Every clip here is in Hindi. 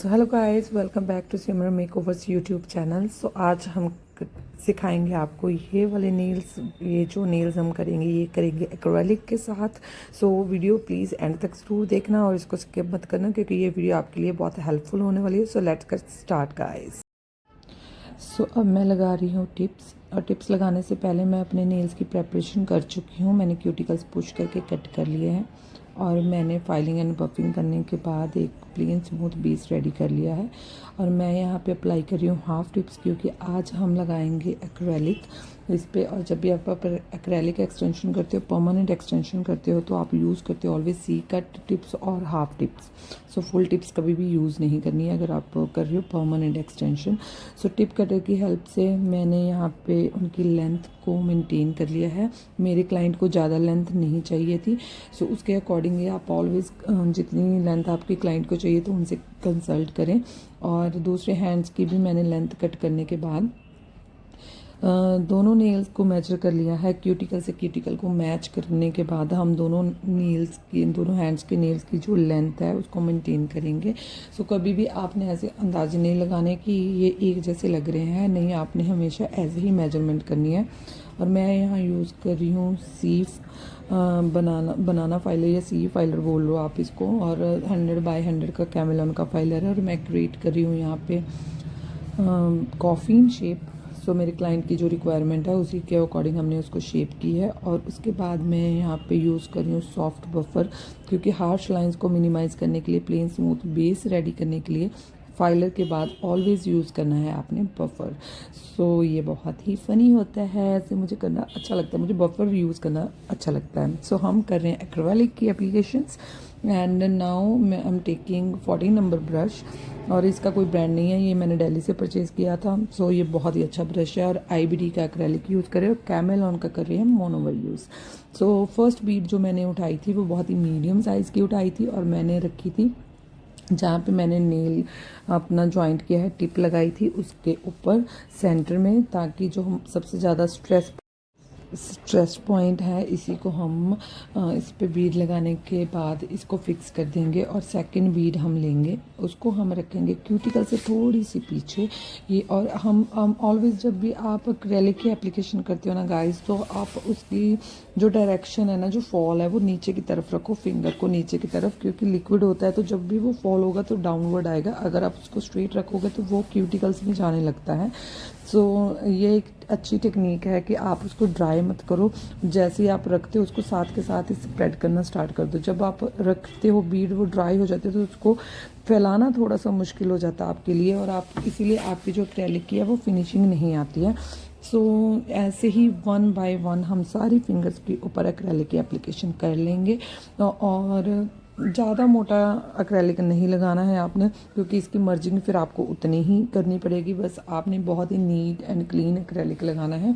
So hello guys, welcome back to Simran makeovers YouTube channel. So आज हम सिखाएंगे आपको ये वाले नेल्स। ये जो नेल्स हम करेंगे ये करेंगे एक्रेलिक के साथ। सो वीडियो प्लीज़ एंड तक ज़रूर देखना और इसको स्किप मत करना क्योंकि ये वीडियो आपके लिए बहुत हेल्पफुल होने वाली है। So let's get start guys. So अब मैं लगा रही हूँ टिप्स, और टिप्स लगाने से पहले मैं अपने नेल्स की प्रेपरेशन कर चुकी हूँ। मैंने क्यूटिकल्स पुश करके कट कर लिए हैं और मैंने फाइलिंग एंड बफिंग करने के बाद एक प्लेन स्मूथ बेस रेडी कर लिया है। और मैं यहाँ पे अप्लाई कर रही हूँ हाफ टिप्स क्योंकि आज हम लगाएंगे एक्रेलिक इस पे। और जब भी आप एक्रेलिक एक्सटेंशन करते हो, परमानेंट एक्सटेंशन करते हो, तो आप यूज़ करते हो ऑलवेज सी कट टिप्स और half tips. So full tips कभी भी यूज़ नहीं करनी है अगर आप कर रहे हो permanent extension. So tip cutter की हेल्प से मैंने यहाँ पे उनकी लेंथ को मेंटेन कर लिया है। मेरे क्लाइंट को ज़्यादा लेंथ नहीं चाहिए थी, सो उसके अकॉर्डिंगली आप ऑलवेज जितनी लेंथ आपके क्लाइंट को चाहिए तो उनसे कंसल्ट करें। और दूसरे हैंड्स की भी मैंने लेंथ कट करने के बाद दोनों नेल्स को मेजर कर लिया है। क्यूटिकल से क्यूटिकल को मैच करने के बाद हम दोनों नेल्स की, दोनों हैंड्स के नेल्स की जो लेंथ है उसको मेंटेन करेंगे। सो कभी भी आपने ऐसे अंदाजे नहीं लगाने कि ये एक जैसे लग रहे हैं, नहीं, आपने हमेशा ऐसे ही मेजरमेंट करनी है। और मैं यहाँ यूज़ कर रही हूँ सीफ बनाना फाइलर या सी फाइलर बोल लो आप इसको, और 100x100 का कैमेलॉन का फाइलर है। और मैं क्रिएट कर रही हूँ यहाँ पे कॉफिन शेप। सो मेरे क्लाइंट की जो रिक्वायरमेंट है उसी के अकॉर्डिंग हमने उसको शेप की है। और उसके बाद मैं यहाँ पे यूज़ कर रही हूँ सॉफ्ट बफर क्योंकि हार्श लाइंस को मिनिमाइज़ करने के लिए, प्लेन स्मूथ बेस रेडी करने के लिए फाइलर के बाद ऑलवेज़ यूज़ करना है आपने बफर। सो ये बहुत ही फ़नी होता है, ऐसे मुझे करना अच्छा लगता है, मुझे बफर यूज़ करना अच्छा लगता है। सो हम कर रहे हैं एक्रेलिक की एप्लीकेशंस। एंड नाउ मैं एम टेकिंग 14 नंबर ब्रश, और इसका कोई ब्रांड नहीं है, ये मैंने दिल्ली से परचेज़ किया था। सो ये बहुत ही अच्छा ब्रश है। और IBD का एक्रेलिक यूज़ कर रहे हो, कैमेलॉन का कर रहे हैं मोनोवर यूज़। सो फर्स्ट बीड जो मैंने उठाई थी वो बहुत ही मीडियम साइज़ की उठाई थी और मैंने रखी थी जहाँ पे मैंने नेल अपना जॉइंट किया है, टिप लगाई थी उसके ऊपर सेंटर में, ताकि जो हम सबसे ज़्यादा स्ट्रेस पॉइंट है इसी को हम इस पे बीड लगाने के बाद इसको फिक्स कर देंगे। और सेकंड बीड हम लेंगे, उसको हम रखेंगे क्यूटिकल से थोड़ी सी पीछे ये। और हम ऑलवेज जब भी आप एक्रेलिक की एप्लीकेशन करते हो ना गाइस, तो आप उसकी जो डायरेक्शन है ना, जो फॉल है वो नीचे की तरफ रखो, फिंगर को नीचे की तरफ, क्योंकि लिक्विड होता है तो जब भी वो फॉल होगा तो डाउनवर्ड आएगा। अगर आप उसको स्ट्रेट रखोगे तो वो क्यूटिकल्स में जाने लगता है। सो ये एक अच्छी टेक्निक है कि आप उसको ड्राई मत करो, जैसे ही आप रखते हो उसको साथ के साथ ही स्प्रेड करना स्टार्ट कर दो। जब आप रखते हो बीड वो ड्राई हो जाती है तो उसको फैलाना थोड़ा सा मुश्किल हो जाता है आपके लिए, और आप इसीलिए आपकी जो एक्रेलिक की है वो फिनिशिंग नहीं आती है। सो ऐसे ही 1 बाय 1 हम सारी फिंगर्स के ऊपर एक्रेलिक की एप्लीकेशन कर लेंगे। और ज़्यादा मोटा एक्रेलिक नहीं लगाना है आपने, क्योंकि इसकी मर्जिंग फिर आपको उतनी ही करनी पड़ेगी। बस आपने बहुत ही नीट एंड क्लीन एक्रेलिक लगाना है।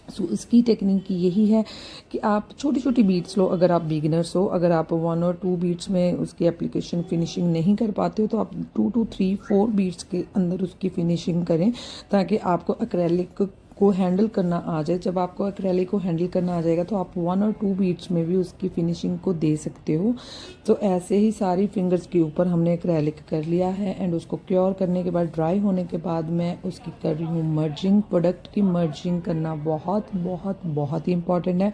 सो इसकी टेक्निक यही है कि आप छोटी छोटी बीट्स लो। अगर आप बिगिनर्स हो, अगर आप 1 और 2 बीट्स में उसकी एप्लीकेशन फिनिशिंग नहीं कर पाते हो तो आप 2 to 3 4 बीट्स के अंदर उसकी फिनिशिंग करें, ताकि आपको एक्रेलिक को हैंडल करना आ जाए। जब आपको एक्रेलिक को हैंडल करना आ जाएगा तो आप 1 और 2 बीट्स में भी उसकी फिनिशिंग को दे सकते हो। तो ऐसे ही सारी फिंगर्स के ऊपर हमने एक्रेलिक कर लिया है। एंड उसको क्योर करने के बाद, ड्राई होने के बाद मैं उसकी कर रही हूँ मर्जिंग। प्रोडक्ट की मर्जिंग करना बहुत बहुत बहुत ही इंपॉर्टेंट है,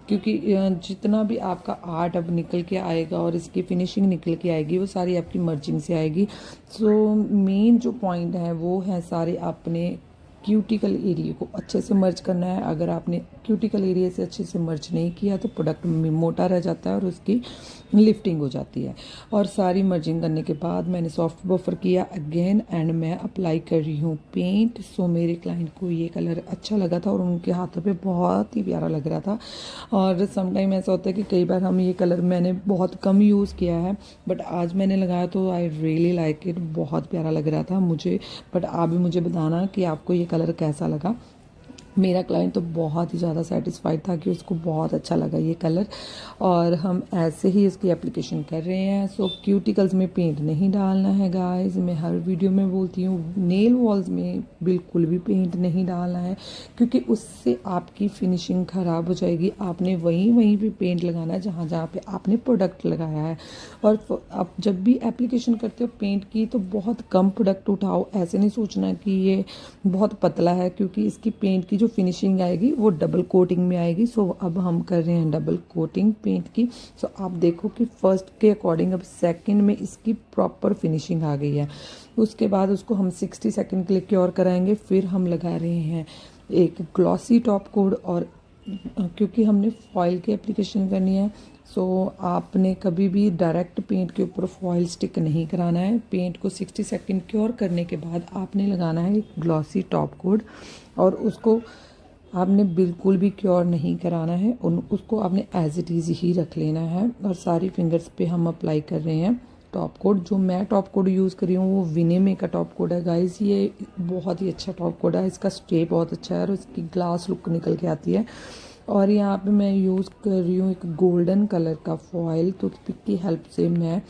क्योंकि जितना भी आपका आर्ट अब निकल के आएगा और इसकी फिनिशिंग निकल के आएगी वो सारी आपकी मर्जिंग से आएगी। सो मेन जो पॉइंट है वो है सारे आपने क्यूटिकल एरिया को अच्छे से मर्ज करना है। अगर आपने क्यूटिकल एरिया से अच्छे से मर्ज नहीं किया तो प्रोडक्ट मोटा रह जाता है और उसकी लिफ्टिंग हो जाती है। और सारी मर्जिंग करने के बाद मैंने सॉफ्ट बफर किया अगेन, एंड मैं अप्लाई कर रही हूँ पेंट। सो मेरे क्लाइंट को ये कलर अच्छा लगा था और उनके हाथों पे बहुत ही प्यारा लग रहा था। और समटाइम ऐसा होता है कि कई बार हम ये कलर मैंने बहुत कम यूज़ किया है, बट आज मैंने लगाया तो आई रियली लाइक इट, बहुत प्यारा लग रहा था मुझे। बट आप भी मुझे बताना कि आपको ये कलर कैसा लगा। मेरा क्लाइंट तो बहुत ही ज़्यादा सेटिस्फाइड था कि उसको बहुत अच्छा लगा ये कलर, और हम ऐसे ही इसकी एप्लीकेशन कर रहे हैं। सो क्यूटिकल्स में पेंट नहीं डालना है गाइस, मैं हर वीडियो में बोलती हूँ। नेल वॉल्स में बिल्कुल भी पेंट नहीं डालना है, क्योंकि उससे आपकी फिनिशिंग ख़राब हो जाएगी। आपने वहीं पे पेंट लगाना है जहाँ जहाँ पे आपने प्रोडक्ट लगाया है। और आप जब भी एप्लीकेशन करते हो पेंट की तो बहुत कम प्रोडक्ट उठाओ। ऐसे नहीं सोचना कि ये बहुत पतला है, क्योंकि इसकी पेंट की जो फिनिशिंग आएगी वो डबल कोटिंग में आएगी। सो अब हम कर रहे हैं डबल कोटिंग पेंट की। सो आप देखो कि फर्स्ट के अकॉर्डिंग अब सेकंड में इसकी प्रॉपर फिनिशिंग आ गई है। उसके बाद उसको हम 60 सेकंड के लिए क्योर कराएंगे। फिर हम लगा रहे हैं एक ग्लॉसी टॉप कोड, और क्योंकि हमने फॉइल की एप्लीकेशन करनी है, सो आपने कभी भी डायरेक्ट पेंट के ऊपर फॉइल स्टिक नहीं कराना है। पेंट को 60 सेकंड क्योर करने के बाद आपने लगाना है एक ग्लॉसी टॉप कोड, और उसको आपने बिल्कुल भी क्योर नहीं कराना है। उसको आपने एज इट इज़ ही रख लेना है। और सारी फिंगर्स पे हम अप्लाई कर रहे हैं टॉप कोड। जो मैं टॉप कोड यूज़ कर रही हूँ वो विनेमे का टॉप कोड है गाइस। ये बहुत ही अच्छा टॉप कोड है, इसका स्टे बहुत अच्छा है और इसकी ग्लास लुक निकल के आती है। और यहाँ पे मैं यूज़ कर रही हूँ एक गोल्डन कलर का फॉयल, तो पिक की हेल्प से मैं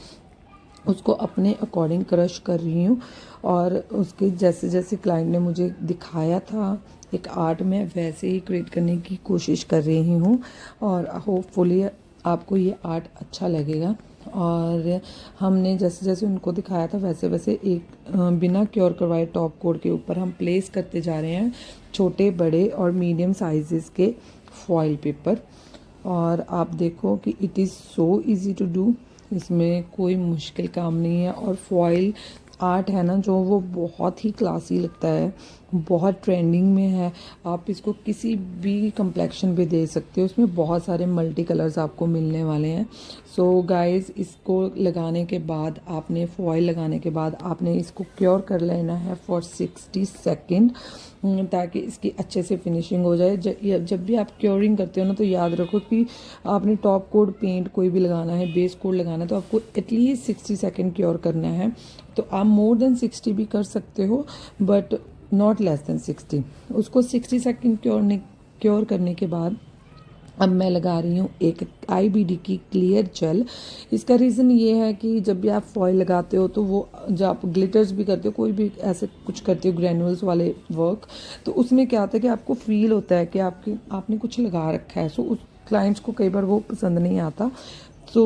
उसको अपने अकॉर्डिंग क्रश कर रही हूँ। और उसके जैसे जैसे क्लाइंट ने मुझे दिखाया था एक आर्ट, में वैसे ही क्रिएट करने की कोशिश कर रही हूँ, और होपफुली आपको ये आर्ट अच्छा लगेगा। और हमने जैसे जैसे उनको दिखाया था वैसे वैसे एक बिना क्योर करवाए टॉप कोड के ऊपर हम प्लेस करते जा रहे हैं छोटे बड़े और मीडियम साइजेस के फॉइल पेपर। और आप देखो कि it is so easy to do, इसमें कोई मुश्किल काम नहीं है। और फॉइल आर्ट है ना जो, वो बहुत ही क्लासी लगता है, बहुत ट्रेंडिंग में है। आप इसको किसी भी कम्प्लेक्शन पे दे सकते हो, उसमें बहुत सारे मल्टी कलर्स आपको मिलने वाले हैं। सो गाइस, इसको लगाने के बाद आपने फॉइल लगाने के बाद आपने इसको क्योर कर लेना है फॉर 60 सेकेंड, ताकि इसकी अच्छे से फिनिशिंग हो जाए। जब भी आप क्योरिंग करते हो ना तो याद रखो कि आपने टॉप कोड पेंट कोई भी लगाना है, बेस कोड लगाना है, तो आपको एटलीस्ट 60 सेकेंड क्योर करना है। तो आप मोर देन 60 भी कर सकते हो, बट नॉट लेस देन 60। उसको 60 सेकेंड क्योर करने के बाद अब मैं लगा रही हूँ एक IBD की क्लियर जेल। इसका रीज़न ये है कि जब भी आप फॉइल लगाते हो तो वो, जब आप ग्लिटर्स भी करते हो, कोई भी ऐसे कुछ करते हो ग्रैनुअल्स वाले वर्क, तो उसमें क्या होता है कि आपको फील होता है कि आपने कुछ लगा रखा है। सो उस क्लाइंट्स को कई बार वो पसंद नहीं आता। तो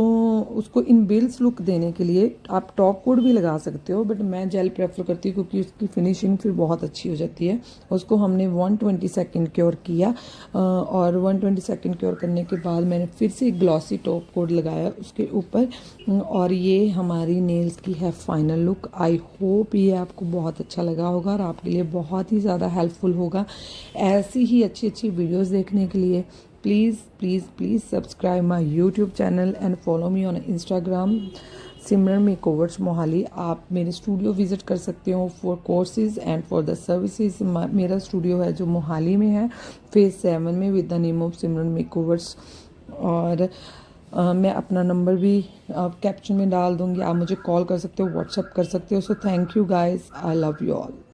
उसको इन बिल्स लुक देने के लिए आप टॉप कोड भी लगा सकते हो, बट मैं जेल प्रेफर करती हूँ क्योंकि उसकी फिनिशिंग फिर बहुत अच्छी हो जाती है। उसको हमने 120 सेकेंड क्योर किया, और 120 सेकेंड क्योर करने के बाद मैंने फिर से ग्लॉसी टॉप कोड लगाया उसके ऊपर। और ये हमारी नेल्स की है फाइनल लुक। आई होप ये आपको बहुत अच्छा लगा होगा और आपके लिए बहुत ही ज़्यादा हेल्पफुल होगा। ऐसी ही अच्छी अच्छी वीडियोज़ देखने के लिए please subscribe my YouTube channel and follow me on Instagram, Simran makeovers Mohali. आप मेरे स्टूडियो विजिट कर सकते हो for courses and for the services. मेरा स्टूडियो है जो मोहाली में है, फेज 7 में, with the name of Simran makeovers. और मैं अपना नंबर भी कैप्शन में डाल दूँगी, आप मुझे कॉल कर सकते हो, व्हाट्सएप कर सकते हो। So thank you guys, I love you all.